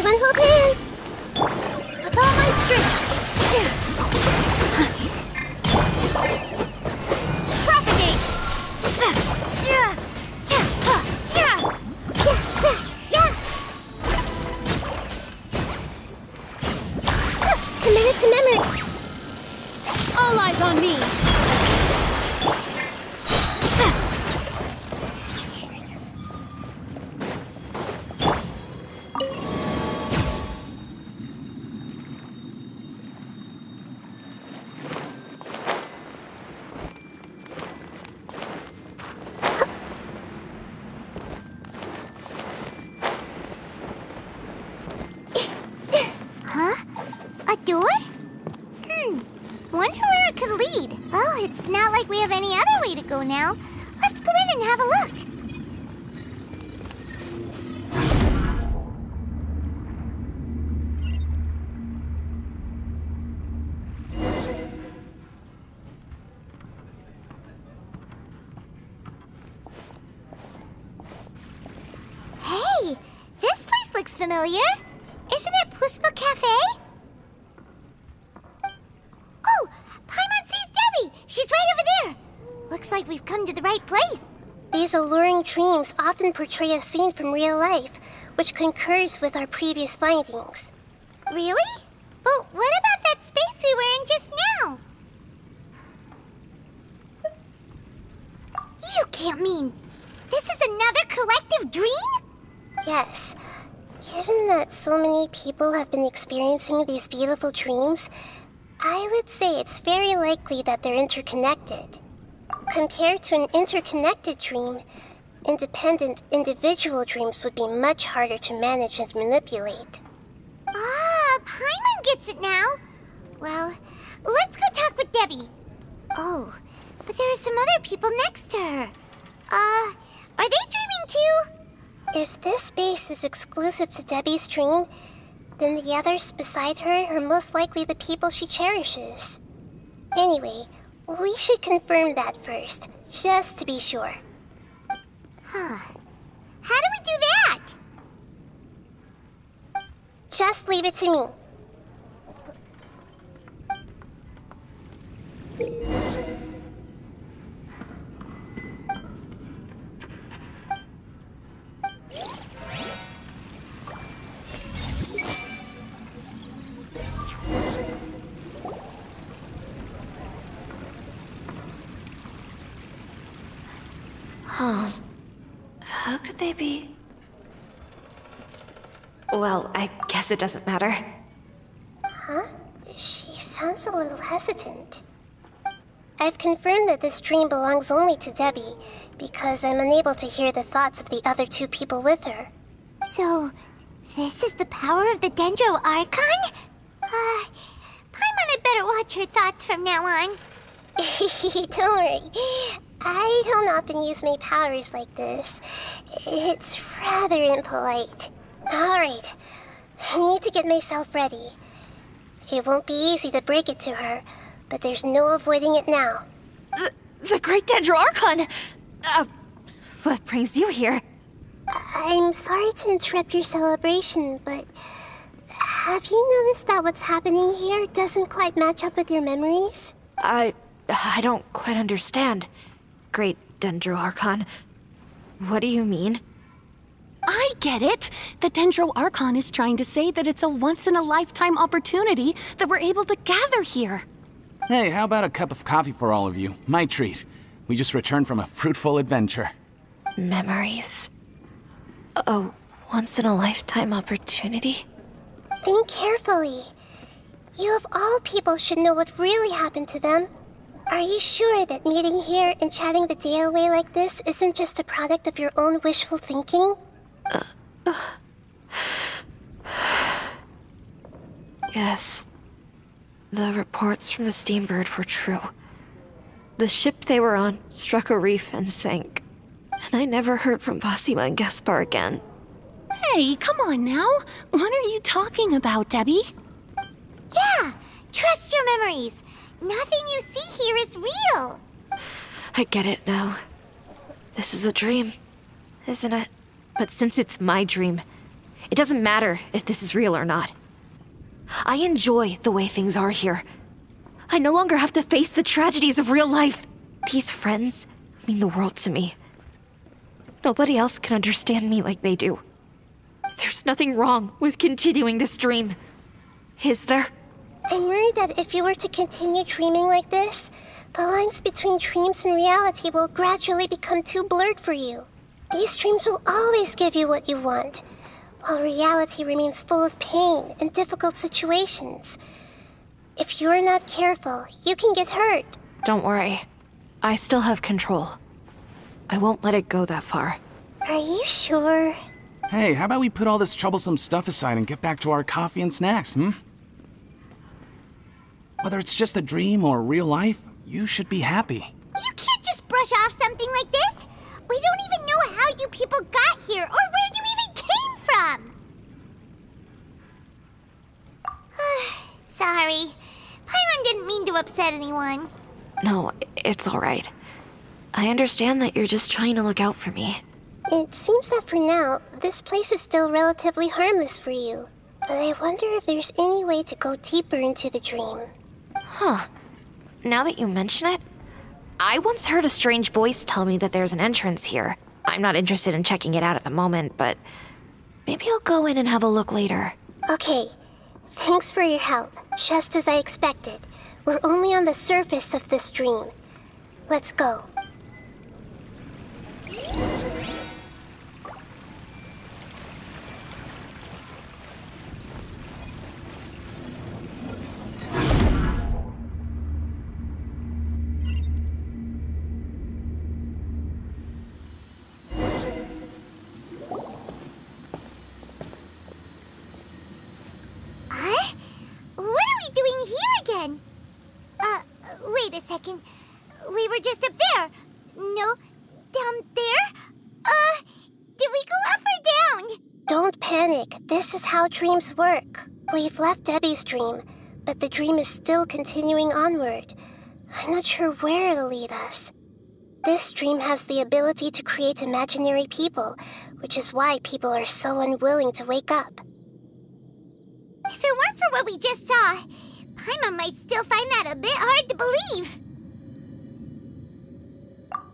Everyone hold hands! With all my strength! Propagate! Committed to memory! All eyes on me! Huh? A door? Wonder where it could lead. Well, it's not like we have any other way to go now. Let's go in and have a look. Hey, this place looks familiar. Isn't it Puspa Cafe? Oh, Paimon sees Debbie! She's right over there! Looks like we've come to the right place. These alluring dreams often portray a scene from real life, which concurs with our previous findings. Really? But what about that space we were in just now? You can't mean... this is another collective dream? Yes. Given that so many people have been experiencing these beautiful dreams, I would say it's very likely that they're interconnected. Compared to an interconnected dream, independent individual dreams would be much harder to manage and manipulate. Ah, Paimon gets it now. Well, let's go talk with Debbie. Oh, but there are some other people next to her. Are they dreaming too? If this space is exclusive to Debbie's dream, then the others beside her are most likely the people she cherishes. Anyway, we should confirm that first, just to be sure. Huh. How do we do that? Just leave it to me. Huh. How could they be? Well, I guess it doesn't matter. Huh? She sounds a little hesitant. I've confirmed that this dream belongs only to Debbie, because I'm unable to hear the thoughts of the other two people with her. So, this is the power of the Dendro Archon? Paimon had better watch her thoughts from now on. Don't worry. I don't often use my powers like this. It's rather impolite. Alright, I need to get myself ready. It won't be easy to break it to her, but there's no avoiding it now. The Great Dendro Archon! What brings you here? I'm sorry to interrupt your celebration, but have you noticed that what's happening here doesn't quite match up with your memories? I don't quite understand. Great Dendro Archon. What do you mean? I get it! The Dendro Archon is trying to say that it's a once-in-a-lifetime opportunity that we're able to gather here. Hey, how about a cup of coffee for all of you? My treat. We just returned from a fruitful adventure. Memories? A once-in-a-lifetime opportunity? Think carefully. You of all people should know what really happened to them. Are you sure that meeting here and chatting the day away like this isn't just a product of your own wishful thinking? Yes. The reports from the Steambird were true. The ship they were on struck a reef and sank. And I never heard from Basima and Gaspar again. Hey, come on now! What are you talking about, Debbie? Yeah! Trust your memories! Nothing you see here is real! I get it now. This is a dream, isn't it? But since it's my dream, It doesn't matter if this is real or not. I enjoy the way things are here. I no longer have to face the tragedies of real life. These friends mean the world to me. Nobody else can understand me like they do. There's nothing wrong with continuing this dream. Is there? I'm worried that if you were to continue dreaming like this, the lines between dreams and reality will gradually become too blurred for you. These dreams will always give you what you want, while reality remains full of pain and difficult situations. If you're not careful, you can get hurt. Don't worry. I still have control. I won't let it go that far. Are you sure? Hey, how about we put all this troublesome stuff aside and get back to our coffee and snacks, Whether it's just a dream or real life, you should be happy. You can't just brush off something like this. We don't even know how you people got here or where you even came from. Sorry. Paimon didn't mean to upset anyone. No, it's alright. I understand that you're just trying to look out for me. It seems that for now, this place is still relatively harmless for you. But I wonder if there's any way to go deeper into the dream. Huh. Now that you mention it, I once heard a strange voice tell me that there's an entrance here. I'm not interested in checking it out at the moment, but maybe I'll go in and have a look later. Okay. Thanks for your help. Just as I expected. We're only on the surface of this dream. Let's go. Wait a second. We were just up there. No, down there? Did we go up or down? Don't panic. This is how dreams work. We've left Debbie's dream, but the dream is still continuing onward. I'm not sure where it'll lead us. This dream has the ability to create imaginary people, which is why people are so unwilling to wake up. If it weren't for what we just saw, Paimon might still find that a bit hard to believe.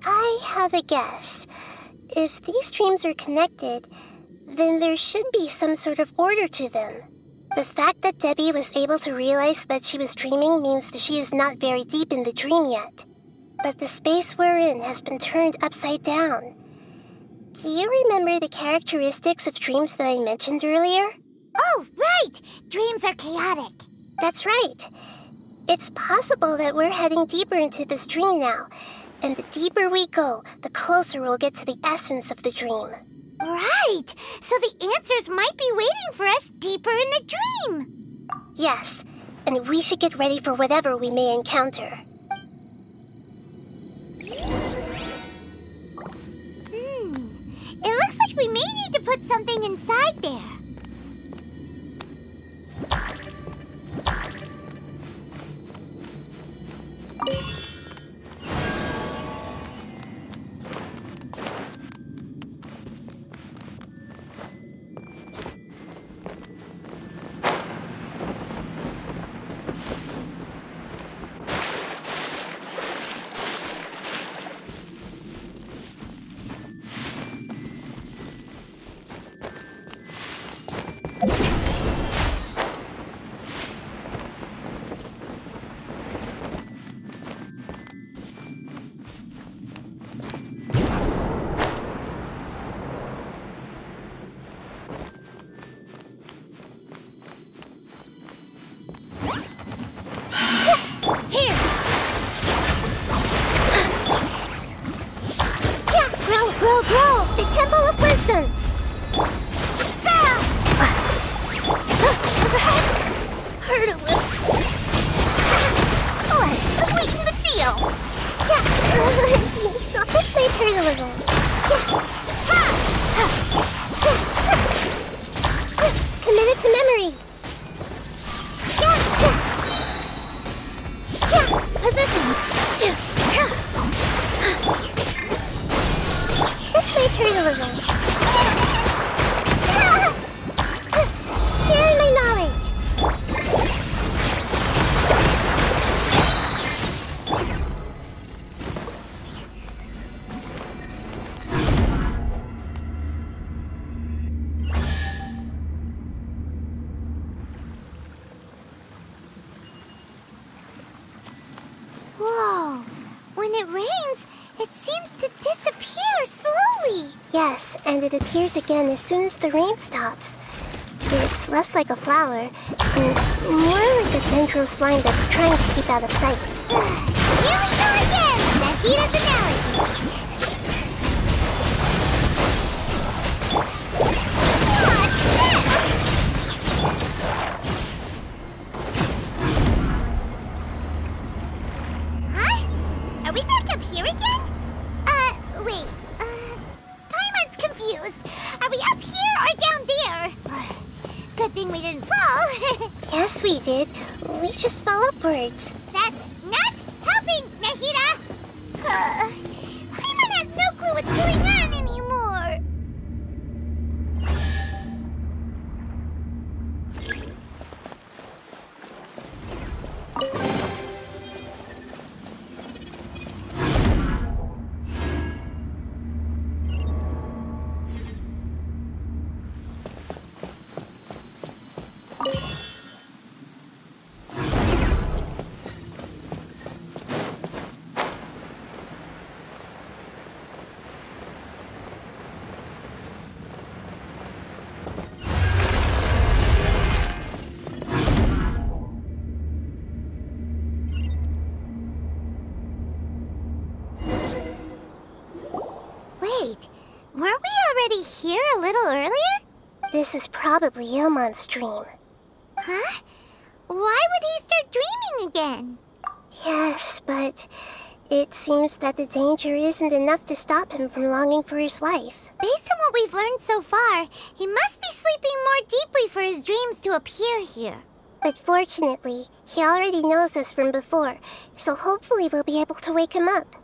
I have a guess. If these dreams are connected, then there should be some sort of order to them. The fact that Debbie was able to realize that she was dreaming means that she is not very deep in the dream yet. But the space we're in has been turned upside down. Do you remember the characteristics of dreams that I mentioned earlier? Oh, right! Dreams are chaotic. That's right. It's possible that we're heading deeper into this dream now, and the deeper we go, the closer we'll get to the essence of the dream. Right! So the answers might be waiting for us deeper in the dream. Yes, and we should get ready for whatever we may encounter. It looks like we may need to put something inside there. and it appears again as soon as the rain stops. It's less like a flower, and more like a dendro slime that's trying to keep out of sight. Here we go again! Nahita's analogy! What's this? Huh? Are we back up here again? Wait. Paimon's confused. Are we up here or down there? Good thing we didn't fall. Yes, we did. We just fell upwards. That's not helping, Nahita! Paimon has no clue what's going on anymore. Wait, weren't we already here a little earlier? This is probably Ilmon's dream. Huh? Why would he start dreaming again? Yes, but it seems that the danger isn't enough to stop him from longing for his wife. Based on what we've learned so far, he must be sleeping more deeply for his dreams to appear here. But fortunately, he already knows us from before, so hopefully we'll be able to wake him up.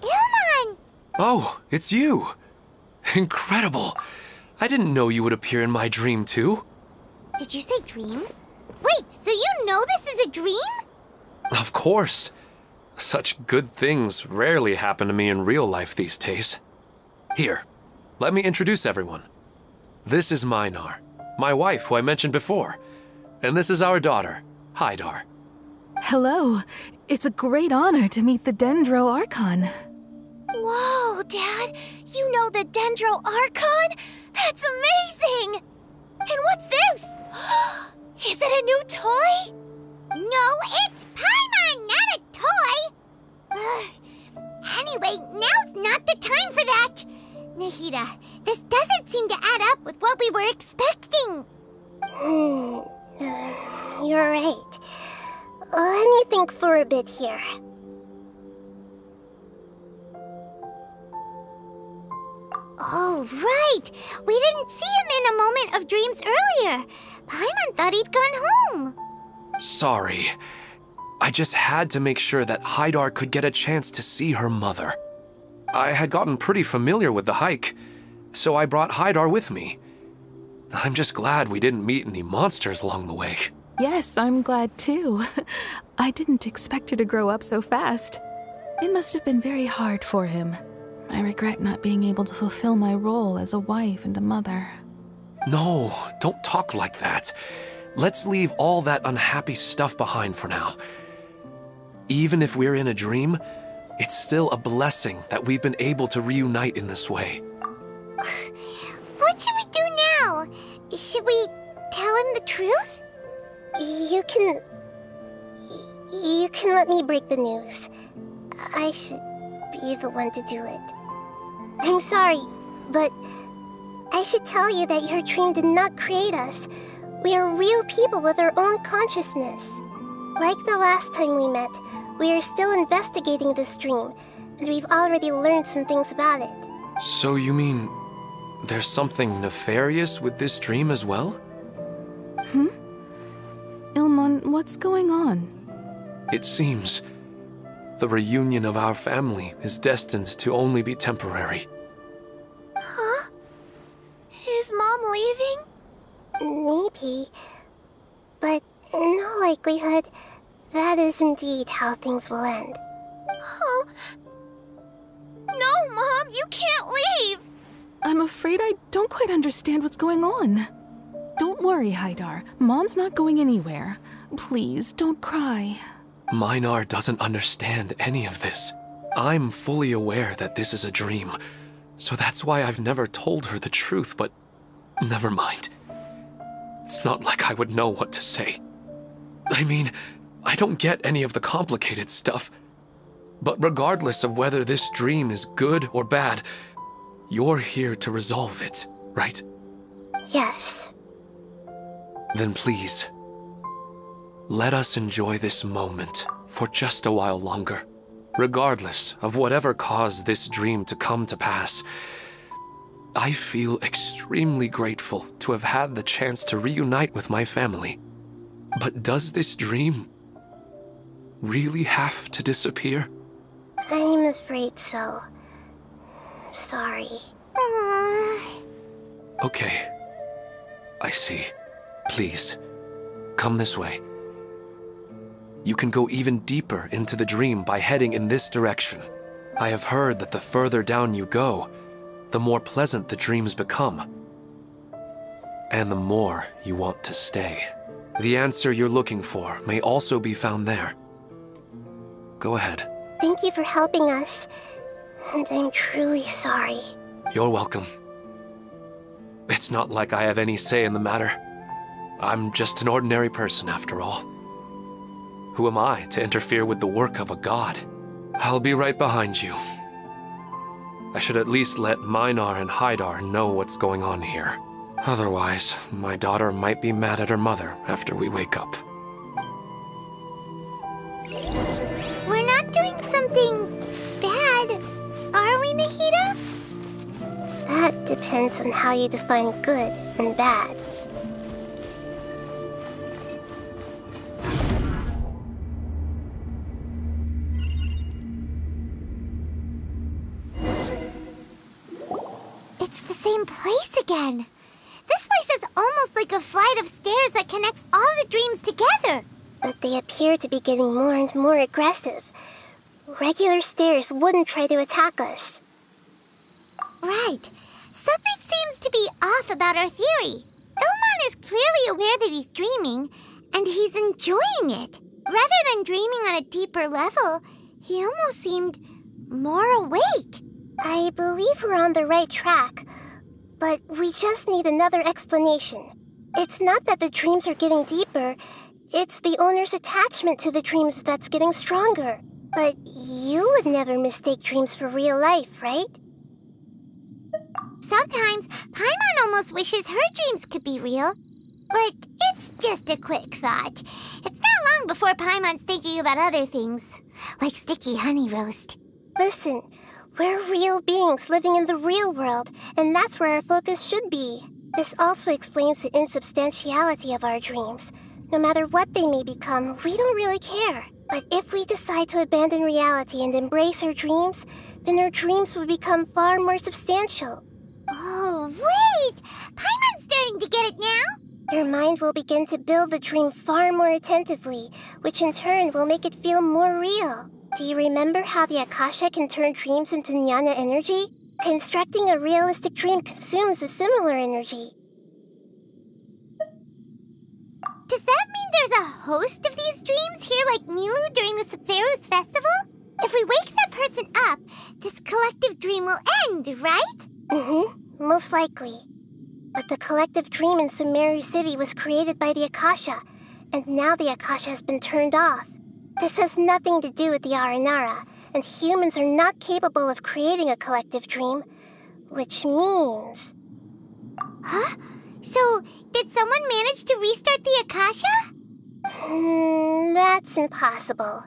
Ilmon! Oh, it's you! Incredible! I didn't know you would appear in my dream, too. Did you say dream? Wait, so you know this is a dream? Of course. Such good things rarely happen to me in real life these days. Here, let me introduce everyone. This is Minar, my wife who I mentioned before. And this is our daughter, Hydar. Hello. It's a great honor to meet the Dendro Archon. Whoa, Dad! You know the Dendro Archon? That's amazing! And what's this? Is it a new toy? No, it's Paimon, not a toy! Anyway, now's not the time for that! Nahita, this doesn't seem to add up with what we were expecting. You're right. Let me think for a bit here. Oh, right! We didn't see him in a moment of dreams earlier. Paimon thought he'd gone home. Sorry. I just had to make sure that Hydar could get a chance to see her mother. I had gotten pretty familiar with the hike, so I brought Hydar with me. I'm just glad we didn't meet any monsters along the way. Yes, I'm glad too. I didn't expect her to grow up so fast. It must have been very hard for him. I regret not being able to fulfill my role as a wife and a mother. No, don't talk like that. Let's leave all that unhappy stuff behind for now. Even if we're in a dream, it's still a blessing that we've been able to reunite in this way. What should we do now? Should we tell him the truth? You can let me break the news. I should be the one to do it. I'm sorry, but I should tell you that your dream did not create us. We are real people with our own consciousness. Like the last time we met, we are still investigating this dream, and we've already learned some things about it. So you mean there's something nefarious with this dream as well? Ilmon, what's going on? It seems the reunion of our family is destined to only be temporary. Huh? Is Mom leaving? Maybe, but in all likelihood, that is indeed how things will end. Oh. No, Mom, you can't leave! I'm afraid I don't quite understand what's going on. Don't worry, Haidar. Mom's not going anywhere. Please, don't cry. Minar doesn't understand any of this. I'm fully aware that this is a dream, so that's why I've never told her the truth, but never mind. It's not like I would know what to say. I mean, I don't get any of the complicated stuff. But regardless of whether this dream is good or bad, you're here to resolve it, right? Yes. Then please, let us enjoy this moment for just a while longer. Regardless of whatever caused this dream to come to pass, I feel extremely grateful to have had the chance to reunite with my family. But does this dream really have to disappear? I'm afraid so. Sorry. Okay. I see. Please, come this way. You can go even deeper into the dream by heading in this direction. I have heard that the further down you go, the more pleasant the dreams become. And the more you want to stay. The answer you're looking for may also be found there. Go ahead. Thank you for helping us. And I'm truly sorry. You're welcome. It's not like I have any say in the matter. I'm just an ordinary person after all. Who am I to interfere with the work of a god? I'll be right behind you. I should at least let Minar and Haidar know what's going on here. Otherwise, my daughter might be mad at her mother after we wake up. We're not doing something bad, are we, Nahida? That depends on how you define good and bad. It's the same place again. This place is almost like a flight of stairs that connects all the dreams together. But they appear to be getting more and more aggressive. Regular stairs wouldn't try to attack us. Right. Something seems to be off about our theory. Ilman is clearly aware that he's dreaming, and he's enjoying it. Rather than dreaming on a deeper level, he almost seemed more awake. I believe we're on the right track, but we just need another explanation. It's not that the dreams are getting deeper, it's the owner's attachment to the dreams that's getting stronger. But you would never mistake dreams for real life, right? Sometimes, Paimon almost wishes her dreams could be real. But it's just a quick thought. It's not long before Paimon's thinking about other things, like sticky honey roast. Listen, we're real beings living in the real world, and that's where our focus should be. This also explains the insubstantiality of our dreams. No matter what they may become, we don't really care. But if we decide to abandon reality and embrace our dreams, then our dreams will become far more substantial. Oh, wait! Paimon's starting to get it now? Your mind will begin to build the dream far more attentively, which in turn will make it feel more real. Do you remember how the Akasha can turn dreams into jnana energy? Constructing a realistic dream consumes a similar energy. Does that mean there's a host of these dreams here like Milu during the Subzero's festival? If we wake that person up, this collective dream will end, right? Most likely. But the collective dream in Sumeru City was created by the Akasha, and now the Akasha has been turned off. This has nothing to do with the Aranara, and humans are not capable of creating a collective dream, which means... Huh? So, did someone manage to restart the Akasha? That's impossible.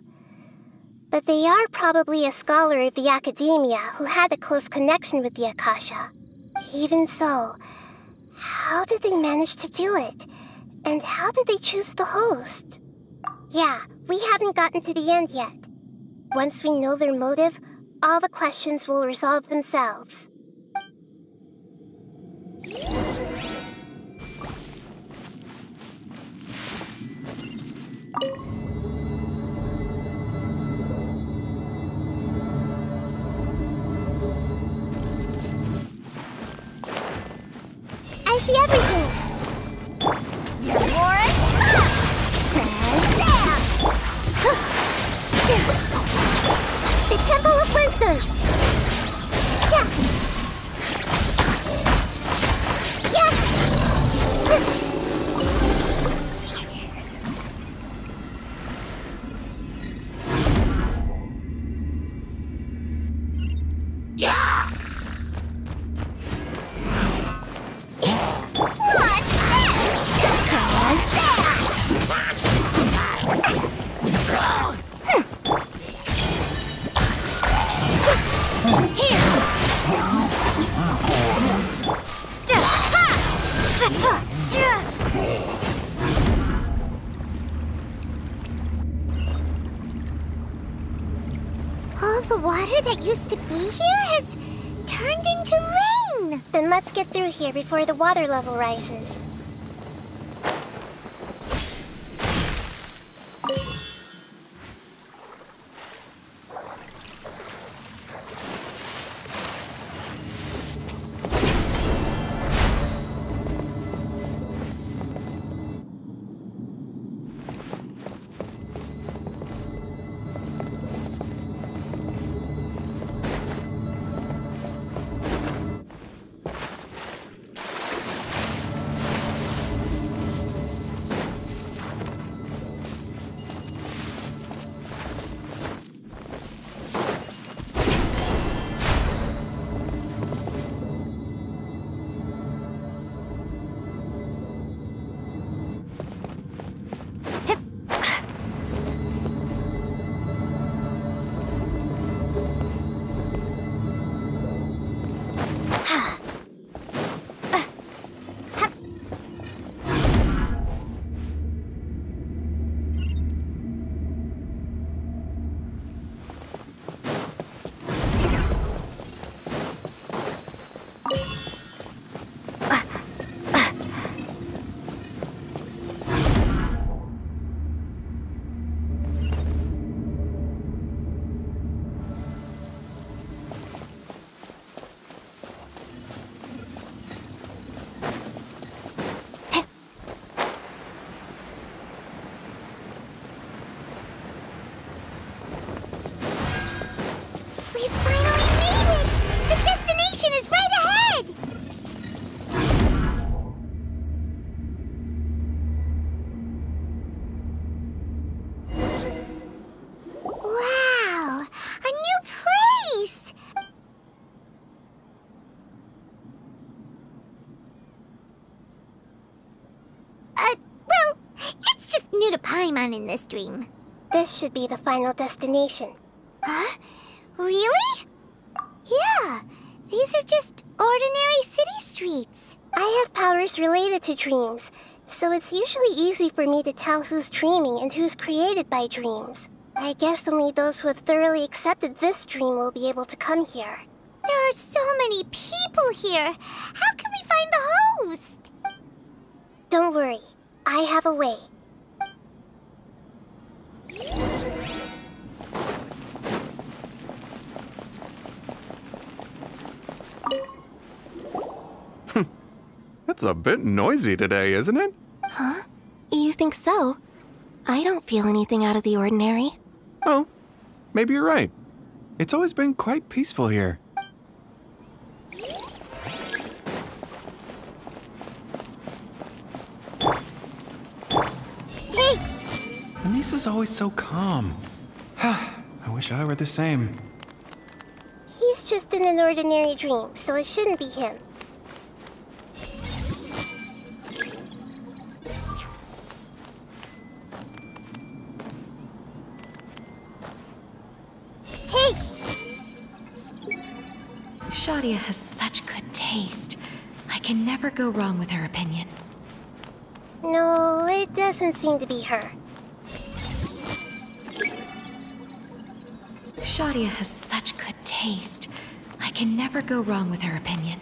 But they are probably a scholar of the academia who had a close connection with the Akasha. Even so, how did they manage to do it? And how did they choose the host? Yeah, we haven't gotten to the end yet. Once we know their motive, all the questions will resolve themselves. see everything. The Temple of Wisdom. All the water that used to be here has turned into rain. Then let's get through here before the water level rises. To Paimon in this dream. This should be the final destination. Huh? Really? Yeah, these are just ordinary city streets. I have powers related to dreams, so it's usually easy for me to tell who's dreaming and who's created by dreams. I guess only those who have thoroughly accepted this dream will be able to come here. There are so many people here. How can we find the host? Don't worry, I have a way. It's a bit noisy today, isn't it? Huh? You think so? I don't feel anything out of the ordinary. Oh, maybe you're right. It's always been quite peaceful here. Hey! Anissa's always so calm. I wish I were the same. He's just in an ordinary dream, so it shouldn't be him. Hey! Shadia has such good taste. I can never go wrong with her opinion. No, it doesn't seem to be her. Shadia has such good taste. I can never go wrong with her opinion.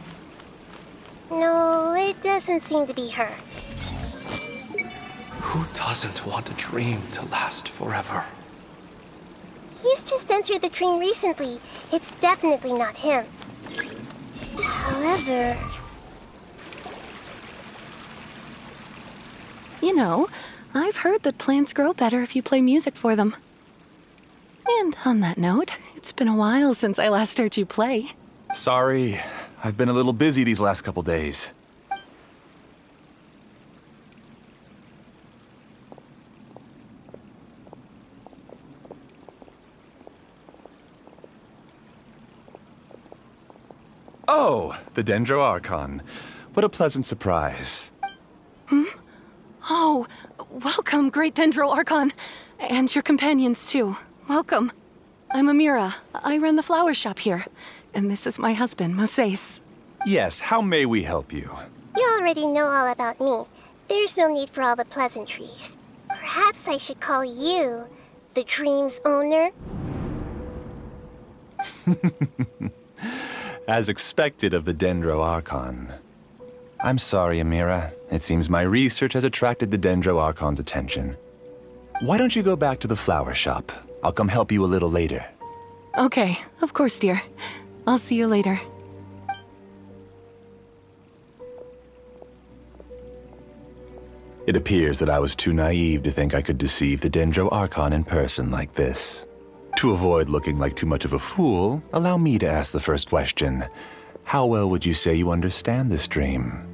No, it doesn't seem to be her. Who doesn't want a dream to last forever? He's just entered the dream recently. It's definitely not him. However... You know, I've heard that plants grow better if you play music for them. And on that note, it's been a while since I last heard you play. Sorry, I've been a little busy these last couple days. Oh, the Dendro Archon. What a pleasant surprise. Oh, welcome, great Dendro Archon. And your companions, too. Welcome. I'm Amira. I run the flower shop here. And this is my husband, Moses. Yes, how may we help you? You already know all about me. There's no need for all the pleasantries. Perhaps I should call you the dream's owner? As expected of the Dendro Archon. I'm sorry, Amira. It seems my research has attracted the Dendro Archon's attention. Why don't you go back to the flower shop? I'll come help you a little later. Okay, of course, dear. I'll see you later. It appears that I was too naive to think I could deceive the Dendro Archon in person like this. To avoid looking like too much of a fool, allow me to ask the first question. How well would you say you understand this dream?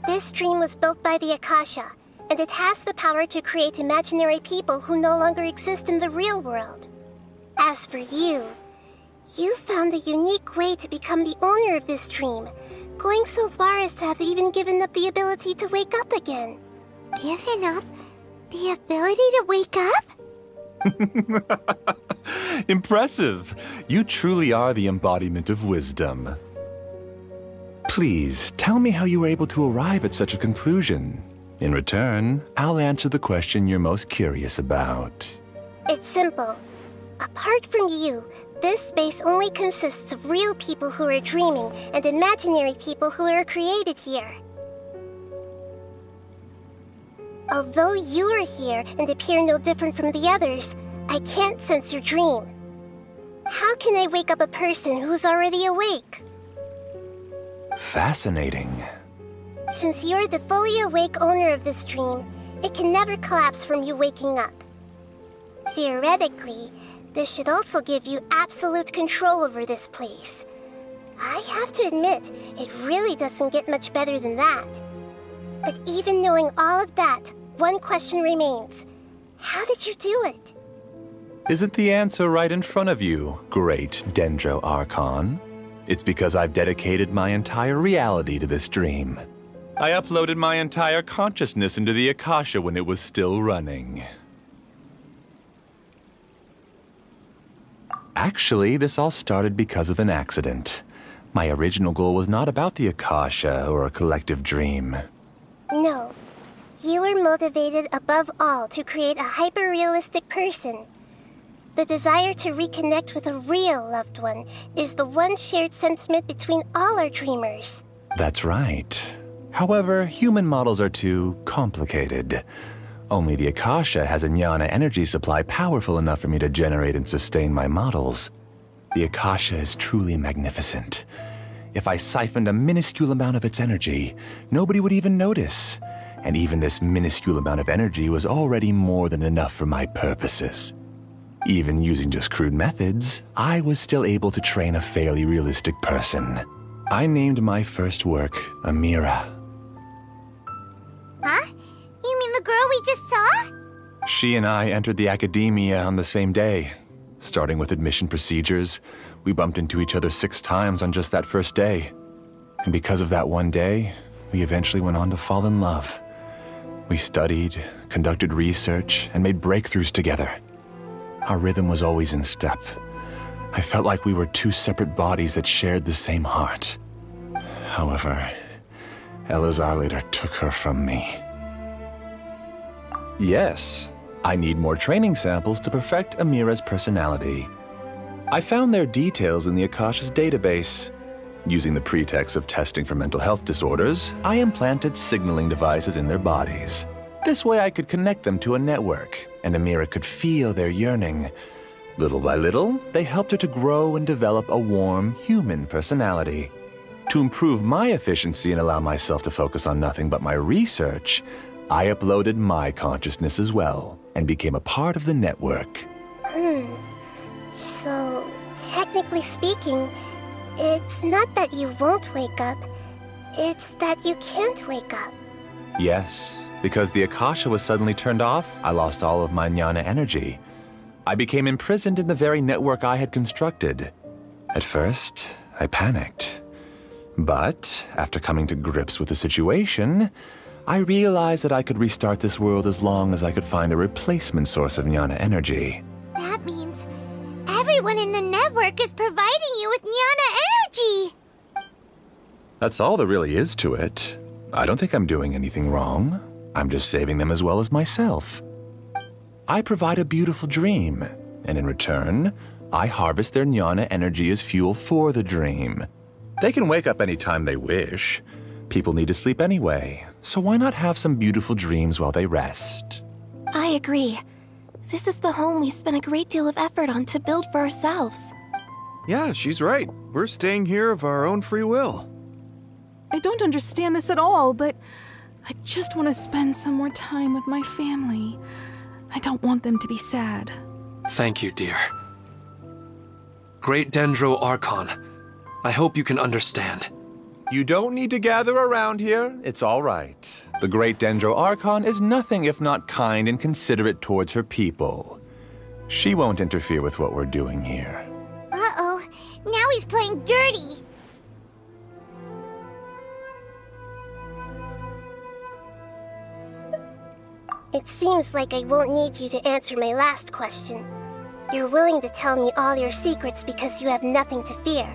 This dream was built by the Akasha, and it has the power to create imaginary people who no longer exist in the real world. As for you, you found a unique way to become the owner of this dream, going so far as to have even given up the ability to wake up again. Given up the ability to wake up? Impressive! You truly are the embodiment of wisdom. Please, tell me how you were able to arrive at such a conclusion. In return, I'll answer the question you're most curious about. It's simple. Apart from you, this space only consists of real people who are dreaming and imaginary people who are created here. Although you are here and appear no different from the others, I can't sense your dream. How can I wake up a person who's already awake? Fascinating. Since you're the fully awake owner of this dream, it can never collapse from you waking up. Theoretically, this should also give you absolute control over this place. I have to admit, it really doesn't get much better than that. But even knowing all of that, one question remains. How did you do it? Isn't the answer right in front of you, great Dendro Archon? It's because I've dedicated my entire reality to this dream. I uploaded my entire consciousness into the Akasha when it was still running. Actually, this all started because of an accident. My original goal was not about the Akasha or a collective dream. No. You were motivated above all to create a hyper-realistic person. The desire to reconnect with a real loved one is the one shared sentiment between all our dreamers. That's right. However, human models are too complicated. Only the Akasha has a jnana energy supply powerful enough for me to generate and sustain my models. The Akasha is truly magnificent. If I siphoned a minuscule amount of its energy, nobody would even notice. And even this minuscule amount of energy was already more than enough for my purposes. Even using just crude methods, I was still able to train a fairly realistic person. I named my first work Amira. Huh? You mean the girl we just saw? She and I entered the academia on the same day. Starting with admission procedures, we bumped into each other 6 times on just that first day. And because of that one day, we eventually went on to fall in love. We studied, conducted research, and made breakthroughs together. Our rhythm was always in step. I felt like we were 2 separate bodies that shared the same heart. However, Elazar later took her from me. Yes, I need more training samples to perfect Amira's personality. I found their details in the Akasha's database. Using the pretext of testing for mental health disorders, I implanted signaling devices in their bodies. This way I could connect them to a network, and Amira could feel their yearning. Little by little, they helped her to grow and develop a warm, human personality. To improve my efficiency and allow myself to focus on nothing but my research, I uploaded my consciousness as well, and became a part of the network. So, technically speaking, it's not that you won't wake up, it's that you can't wake up. Yes, because the Akasha was suddenly turned off, I lost all of my jnana energy. I became imprisoned in the very network I had constructed. At first, I panicked. But, after coming to grips with the situation, I realized that I could restart this world as long as I could find a replacement source of jnana energy. That means everyone in the network is providing you with jnana energy! That's all there really is to it. I don't think I'm doing anything wrong. I'm just saving them as well as myself. I provide a beautiful dream, and in return, I harvest their jnana energy as fuel for the dream. They can wake up anytime they wish. People need to sleep anyway, so why not have some beautiful dreams while they rest? I agree. This is the home we spent a great deal of effort on to build for ourselves. Yeah, she's right. We're staying here of our own free will. I don't understand this at all, but I just want to spend some more time with my family. I don't want them to be sad. Thank you, dear. Great Dendro Archon, I hope you can understand. You don't need to gather around here. It's all right. The great Dendro Archon is nothing if not kind and considerate towards her people. She won't interfere with what we're doing here. Uh-oh, now he's playing dirty! It seems like I won't need you to answer my last question. You're willing to tell me all your secrets because you have nothing to fear.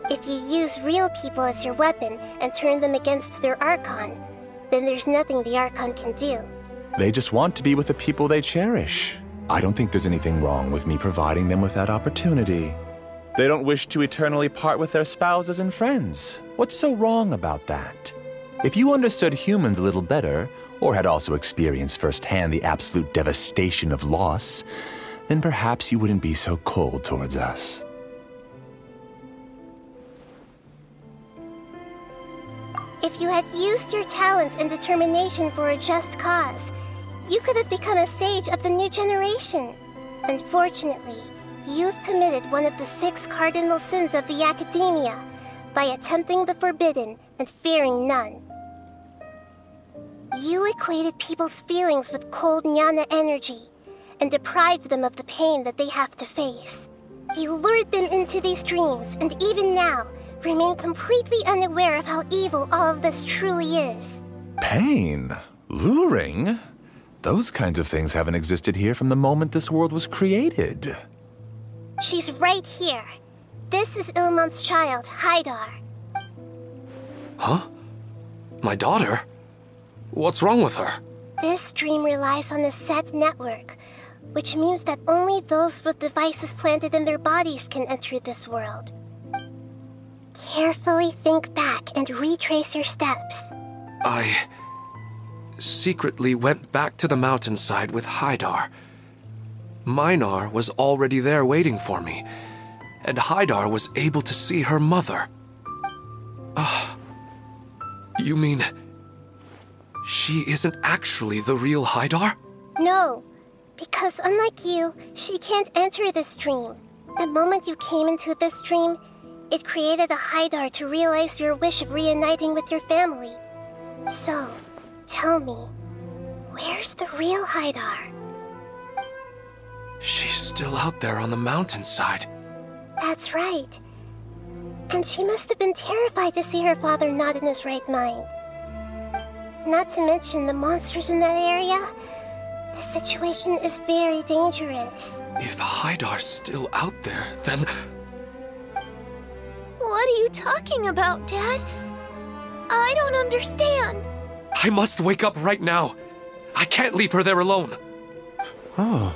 If you use real people as your weapon and turn them against their Archon, then there's nothing the Archon can do. They just want to be with the people they cherish. I don't think there's anything wrong with me providing them with that opportunity. They don't wish to eternally part with their spouses and friends. What's so wrong about that? If you understood humans a little better, or had also experienced firsthand the absolute devastation of loss, then perhaps you wouldn't be so cold towards us. If you had used your talents and determination for a just cause, you could have become a sage of the new generation. Unfortunately, you've committed one of the 6 cardinal sins of the Academia by attempting the forbidden and fearing none. You equated people's feelings with cold jnana energy and deprived them of the pain that they have to face. You lured them into these dreams, and even now, remain completely unaware of how evil all of this truly is. Pain? Luring? Those kinds of things haven't existed here from the moment this world was created. She's right here. This is Ilmon's child, Haidar. Huh? My daughter? What's wrong with her? This dream relies on a set network, which means that only those with devices planted in their bodies can enter this world. Carefully think back and retrace your steps. I secretly went back to the mountainside with Haidar. Minar was already there waiting for me, and Haidar was able to see her mother. You mean she isn't actually the real Haidar? No, because unlike you, she can't enter this dream. The moment you came into this dream, it created a Haidar to realize your wish of reuniting with your family. So, tell me, where's the real Haidar? She's still out there on the mountainside. That's right. And she must have been terrified to see her father not in his right mind. Not to mention the monsters in that area. The situation is very dangerous. If Haidar's still out there, then... What are you talking about, Dad? I don't understand. I must wake up right now. I can't leave her there alone. Oh.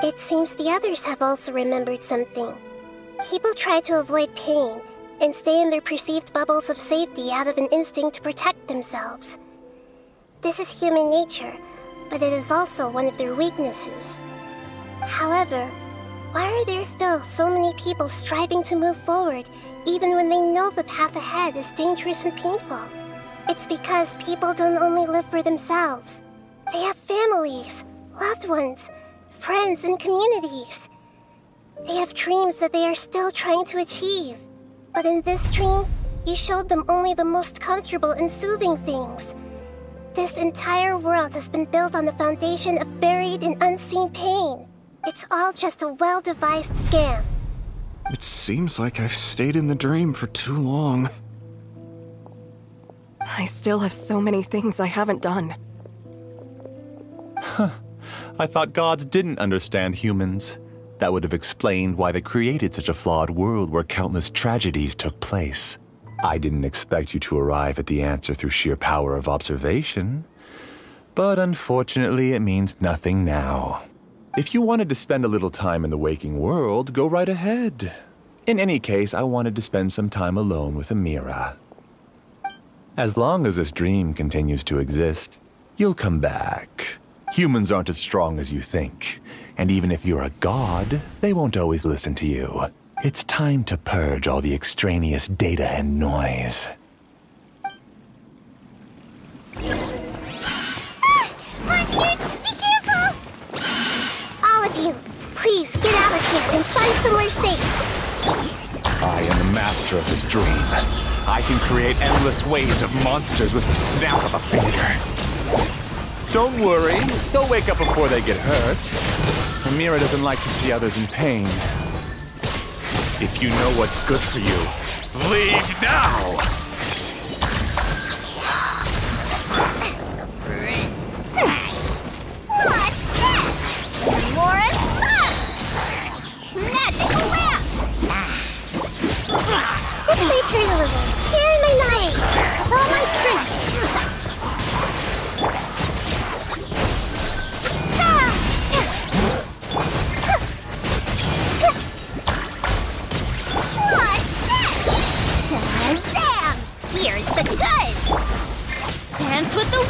It seems the others have also remembered something. People try to avoid pain and stay in their perceived bubbles of safety out of an instinct to protect themselves. This is human nature, but it is also one of their weaknesses. However, why are there still so many people striving to move forward even when they know the path ahead is dangerous and painful? It's because people don't only live for themselves. They have families, loved ones, friends, and communities. They have dreams that they are still trying to achieve. But in this dream, you showed them only the most comfortable and soothing things. This entire world has been built on the foundation of buried and unseen pain. It's all just a well-devised scam. It seems like I've stayed in the dream for too long. I still have so many things I haven't done. I thought gods didn't understand humans. That would have explained why they created such a flawed world where countless tragedies took place. I didn't expect you to arrive at the answer through sheer power of observation. But unfortunately, it means nothing now. If you wanted to spend a little time in the waking world, go right ahead. In any case, I wanted to spend some time alone with Amira. As long as this dream continues to exist, you'll come back. Humans aren't as strong as you think. And even if you're a god, they won't always listen to you. It's time to purge all the extraneous data and noise. Monsters, be careful! All of you, please get out of here and find somewhere safe. I am the master of this dream. I can create endless waves of monsters with the snap of a finger. Don't worry, they'll wake up before they get hurt. Amira doesn't like to see others in pain. If you know what's good for you, leave now! What's this? More magical lamp! Let's play her a little. Share my night. With all my strength. Shazam! Here's the goods! Dance with the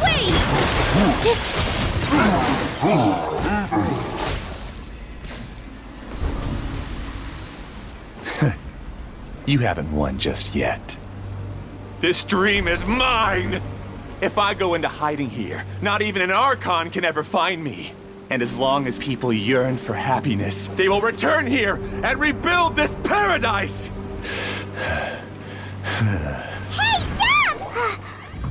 You haven't won just yet. This dream is mine! If I go into hiding here, not even an Archon can ever find me. And as long as people yearn for happiness, they will return here and rebuild this paradise! Hey, stop!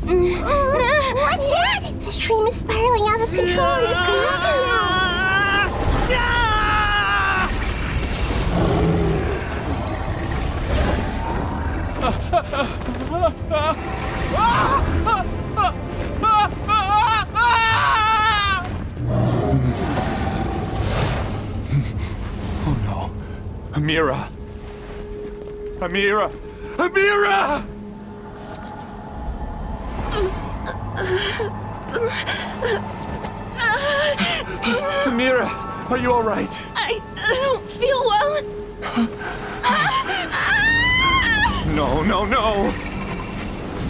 What's that? The dream is spiraling out of control and is collapsing now. Oh no. Amira! Amira! Amira! Amira, are you all right? I don't feel well. No, no, no!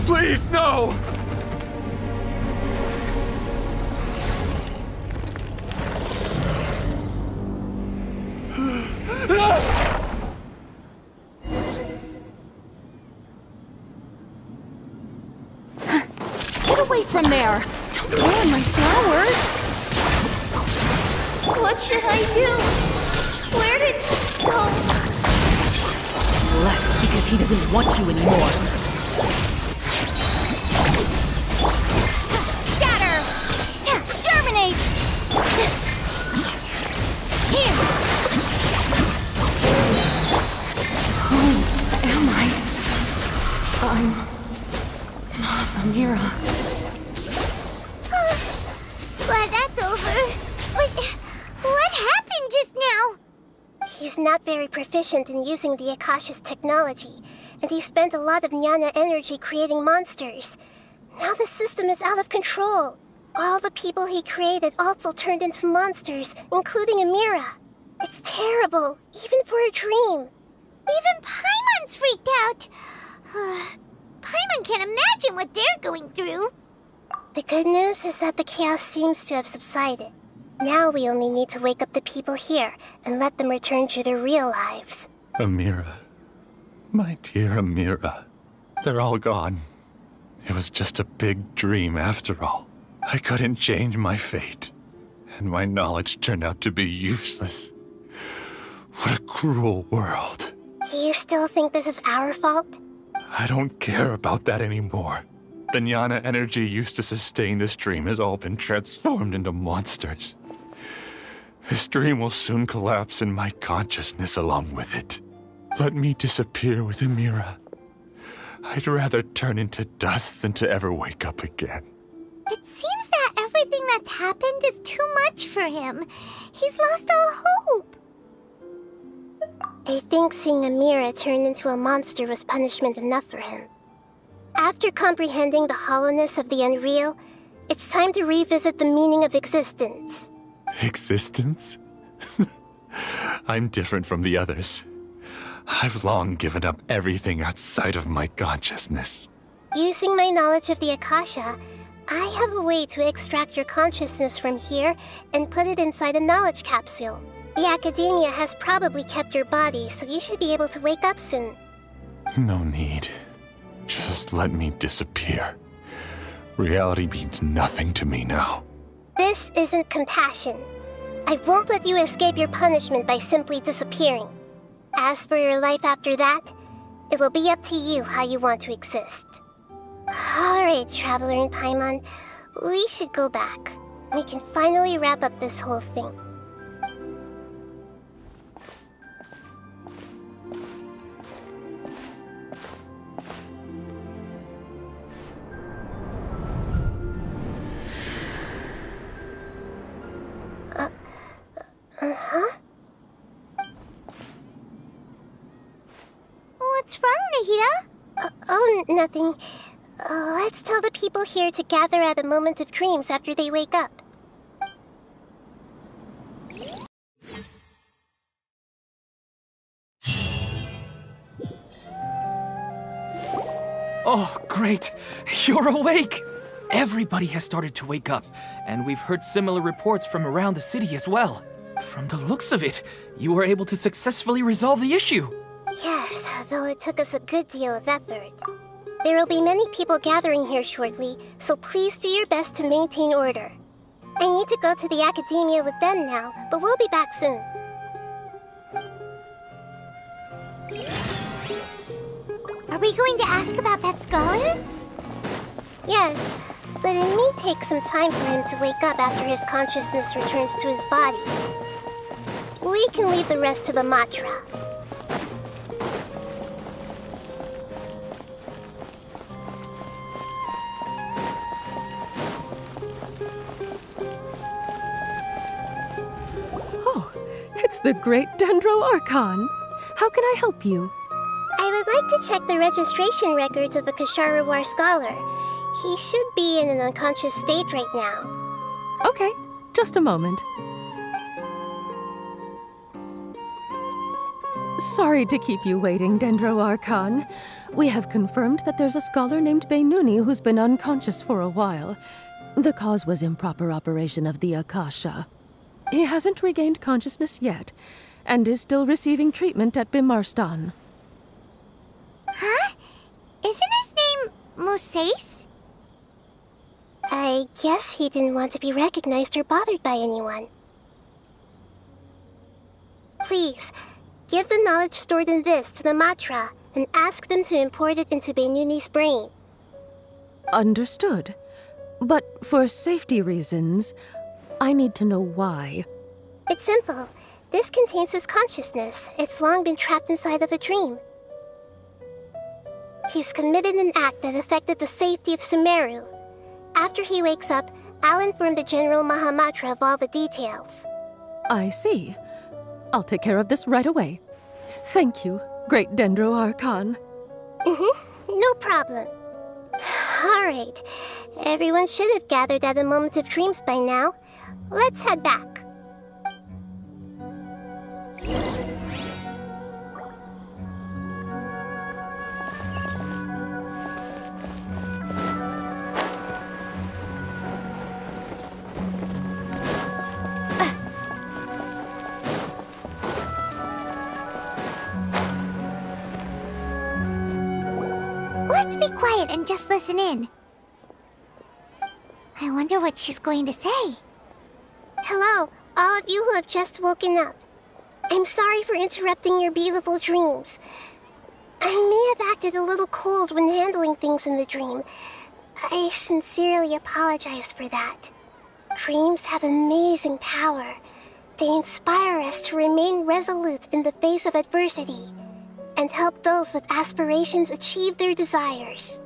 Please, no! Get away from there! Don't ruin my flowers! What should I do? Where did it go? Left because he doesn't want you anymore. Scatter! Germinate! Here! Who am I? I'm not Amira. Glad that's over. What happened just now? He's not very proficient in using the Akasha's technology, and he spent a lot of Jnana energy creating monsters. Now the system is out of control. All the people he created also turned into monsters, including Amira. It's terrible, even for a dream. Even Paimon's freaked out. Paimon can't imagine what they're going through. The good news is that the chaos seems to have subsided. Now we only need to wake up the people here and let them return to their real lives. Amira. My dear Amira. They're all gone. It was just a big dream after all. I couldn't change my fate, and my knowledge turned out to be useless. What a cruel world. Do you still think this is our fault? I don't care about that anymore. The jnana energy used to sustain this dream has all been transformed into monsters. This dream will soon collapse and my consciousness along with it. Let me disappear with Amira. I'd rather turn into dust than to ever wake up again. It seems that everything that's happened is too much for him. He's lost all hope. I think seeing Amira turn into a monster was punishment enough for him. After comprehending the hollowness of the unreal, it's time to revisit the meaning of existence. Existence? I'm different from the others. I've long given up everything outside of my consciousness. Using my knowledge of the Akasha, I have a way to extract your consciousness from here and put it inside a knowledge capsule. The Academia has probably kept your body, so you should be able to wake up soon. No need. Just let me disappear. Reality means nothing to me now. This isn't compassion. I won't let you escape your punishment by simply disappearing. As for your life after that, it'll be up to you how you want to exist. Alright, Traveler in Paimon, we should go back. We can finally wrap up this whole thing. Uh-huh? What's wrong, Nahida? Oh, nothing. Let's tell the people here to gather at a moment of dreams after they wake up. Oh, great! You're awake! Everybody has started to wake up, and we've heard similar reports from around the city as well. From the looks of it, you were able to successfully resolve the issue. Yes, though it took us a good deal of effort. There will be many people gathering here shortly, so please do your best to maintain order. I need to go to the Academia with them now, but we'll be back soon. Are we going to ask about that scholar? Yes, but it may take some time for him to wake up after his consciousness returns to his body. We can leave the rest to the Matra. Oh, it's the great Dendro Archon. How can I help you? I would like to check the registration records of a Kasharawar scholar. He should be in an unconscious state right now. Okay, just a moment. Sorry to keep you waiting, Dendro Archon. We have confirmed that there's a scholar named Beinuni who's been unconscious for a while. The cause was improper operation of the Akasha. He hasn't regained consciousness yet, and is still receiving treatment at Bimarstan. Huh? Isn't his name Moses? I guess he didn't want to be recognized or bothered by anyone. Please, give the knowledge stored in this to the Matra and ask them to import it into Beinuni's brain. Understood. But for safety reasons, I need to know why. It's simple. This contains his consciousness. It's long been trapped inside of a dream. He's committed an act that affected the safety of Sumeru. After he wakes up, I'll inform the General Mahamatra of all the details. I see. I'll take care of this right away. Thank you, great Dendro Archon. No problem. Alright. Everyone should have gathered at a moment of dreams by now. Let's head back. Let's be quiet. quiet and just listen in. I wonder what she's going to say. Hello, all of you who have just woken up. I'm sorry for interrupting your beautiful dreams. I may have acted a little cold when handling things in the dream. I sincerely apologize for that. Dreams have amazing power. They inspire us to remain resolute in the face of adversity and help those with aspirations achieve their desires.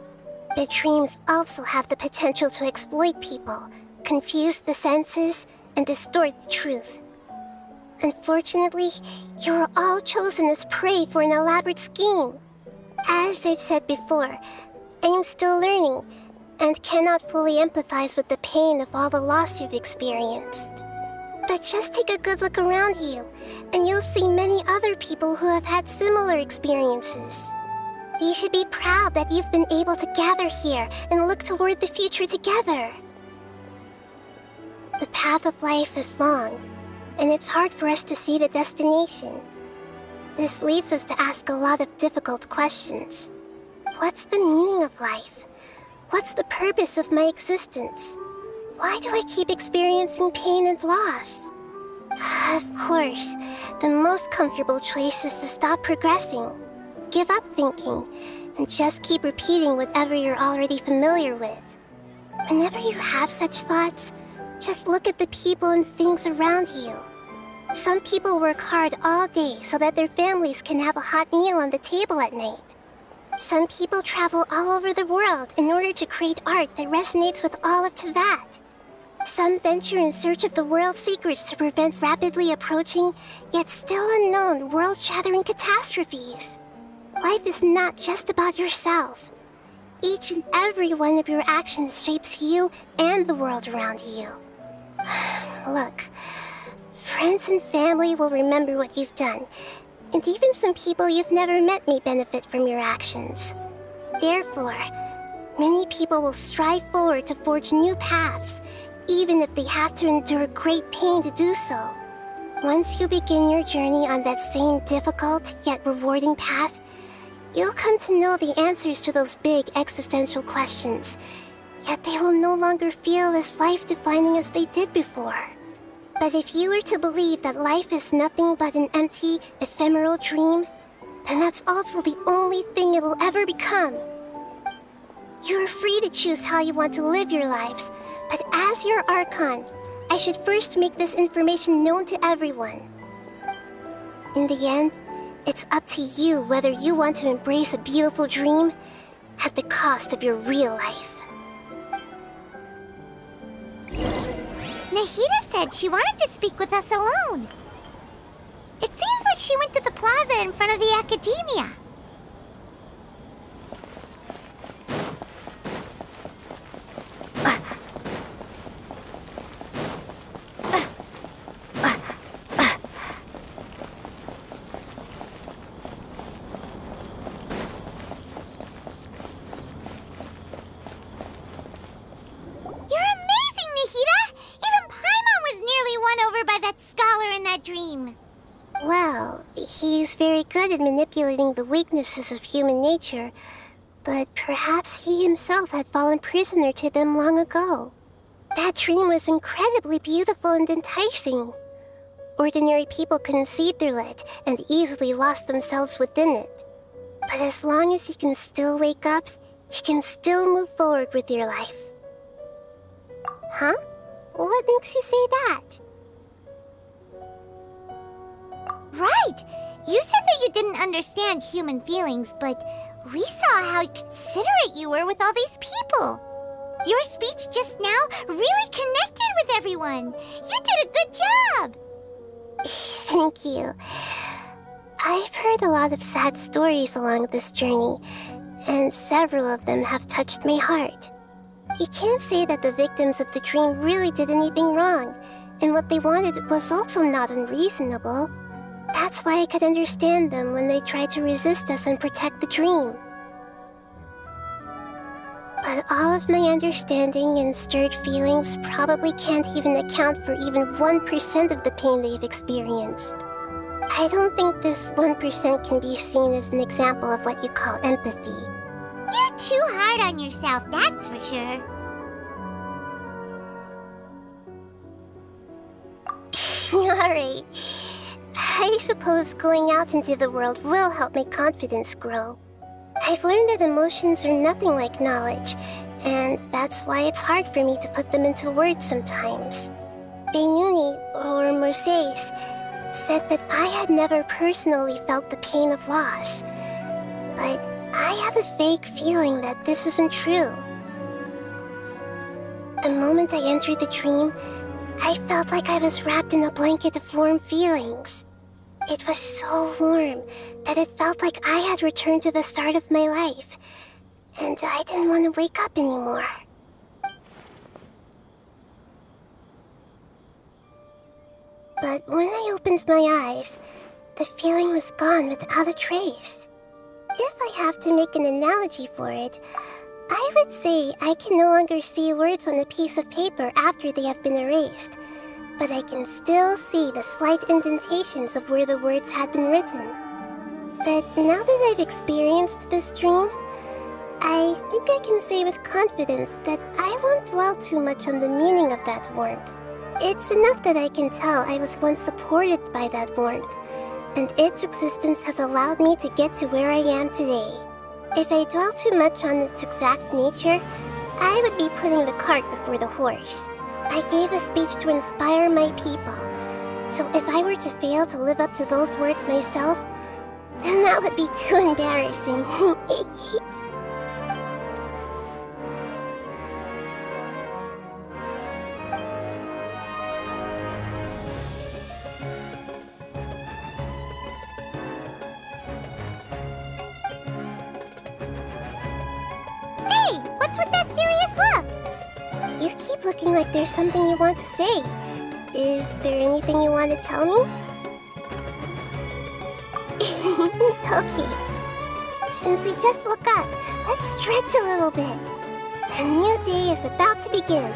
But dreams also have the potential to exploit people, confuse the senses, and distort the truth. Unfortunately, you are all chosen as prey for an elaborate scheme. As I've said before, I'm still learning and cannot fully empathize with the pain of all the loss you've experienced. But just take a good look around you, and you'll see many other people who have had similar experiences. You should be proud that you've been able to gather here and look toward the future together. The path of life is long, and it's hard for us to see the destination. This leads us to ask a lot of difficult questions. What's the meaning of life? What's the purpose of my existence? Why do I keep experiencing pain and loss? Of course, the most comfortable choice is to stop progressing, give up thinking, and just keep repeating whatever you're already familiar with. Whenever you have such thoughts, just look at the people and things around you. Some people work hard all day so that their families can have a hot meal on the table at night. Some people travel all over the world in order to create art that resonates with all of Teyvat. Some venture in search of the world's secrets to prevent rapidly approaching, yet still unknown, world-shattering catastrophes. Life is not just about yourself. Each and every one of your actions shapes you and the world around you. Look, friends and family will remember what you've done, and even some people you've never met may benefit from your actions. Therefore, many people will strive forward to forge new paths, even if they have to endure great pain to do so. Once you begin your journey on that same difficult yet rewarding path, you'll come to know the answers to those big existential questions, yet they will no longer feel as life-defining as they did before. But if you were to believe that life is nothing but an empty, ephemeral dream, then that's also the only thing it'll ever become. You are free to choose how you want to live your lives, but as your Archon, I should first make this information known to everyone. In the end, it's up to you whether you want to embrace a beautiful dream at the cost of your real life. Nahida said she wanted to speak with us alone. It seems like she went to the plaza in front of the academia. Well, he's very good at manipulating the weaknesses of human nature, but perhaps he himself had fallen prisoner to them long ago. That dream was incredibly beautiful and enticing. Ordinary people couldn't see through it and easily lost themselves within it. But as long as you can still wake up, you can still move forward with your life. Huh? What makes you say that? Right! You said that you didn't understand human feelings, but we saw how considerate you were with all these people. Your speech just now really connected with everyone. You did a good job! Thank you. I've heard a lot of sad stories along this journey, and several of them have touched my heart. You can't say that the victims of the dream really did anything wrong, and what they wanted was also not unreasonable. That's why I could understand them when they tried to resist us and protect the dream. But all of my understanding and stirred feelings probably can't even account for even 1% of the pain they've experienced. I don't think this 1% can be seen as an example of what you call empathy. You too hard on yourself, that's for sure. Alright. I suppose going out into the world will help my confidence grow. I've learned that emotions are nothing like knowledge, and that's why it's hard for me to put them into words sometimes. Beinuni, or Mercedes, said that I had never personally felt the pain of loss. But I have a vague feeling that this isn't true. The moment I entered the dream, I felt like I was wrapped in a blanket of warm feelings. It was so warm that it felt like I had returned to the start of my life, and I didn't want to wake up anymore. But when I opened my eyes, the feeling was gone without a trace. If I have to make an analogy for it, I would say I can no longer see words on a piece of paper after they have been erased, but I can still see the slight indentations of where the words had been written. But now that I've experienced this dream, I think I can say with confidence that I won't dwell too much on the meaning of that warmth. It's enough that I can tell I was once supported by that warmth, and its existence has allowed me to get to where I am today. If I dwell too much on its exact nature, I would be putting the cart before the horse. I gave a speech to inspire my people, so if I were to fail to live up to those words myself, then that would be too embarrassing. Hey, what's with that serious look? You keep looking like there's something you want to say. Is there anything you want to tell me? Okay. Since we just woke up, let's stretch a little bit. A new day is about to begin.